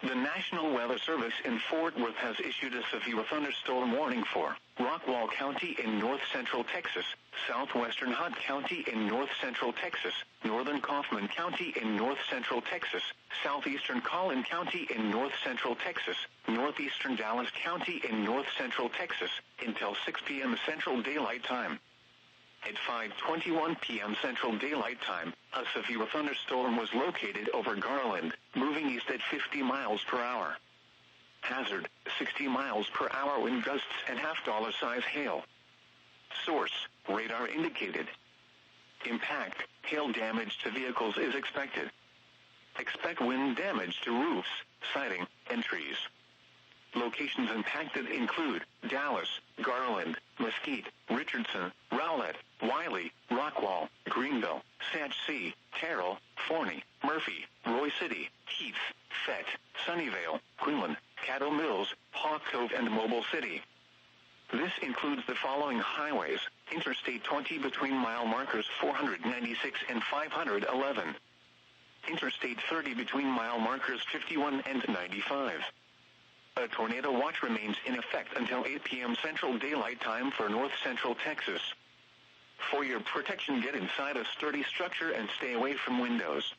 The National Weather Service in Fort Worth has issued a severe thunderstorm warning for Rockwall County in north-central Texas, Southwestern Hunt County in north-central Texas, northern Kaufman County in north-central Texas, Southeastern Collin County in north-central Texas, northeastern Dallas County in north-central Texas, until 6 p.m. Central Daylight Time. At 5:21 p.m. Central Daylight Time, a severe thunderstorm was located over Garland, moving east at 50 miles per hour. Hazard, 60 miles per hour wind gusts and half-dollar size hail. Source, radar indicated. Impact, hail damage to vehicles is expected. Expect wind damage to roofs, siding, and trees. Locations impacted include Dallas, Garland, Mesquite, Richardson, Rowlett, Wiley, Rockwall, Greenville, Satch, Terrell, Forney, Murphy, Roy City, Heath, Fett, Sunnyvale, Quinlan, Caddo Mills, Hawk Cove, and Mobile City. This includes the following highways: Interstate 20 between mile markers 496 and 511. Interstate 30 between mile markers 51 and 95. A tornado watch remains in effect until 8 p.m. Central Daylight Time for north-central Texas. For your protection, get inside a sturdy structure and stay away from windows.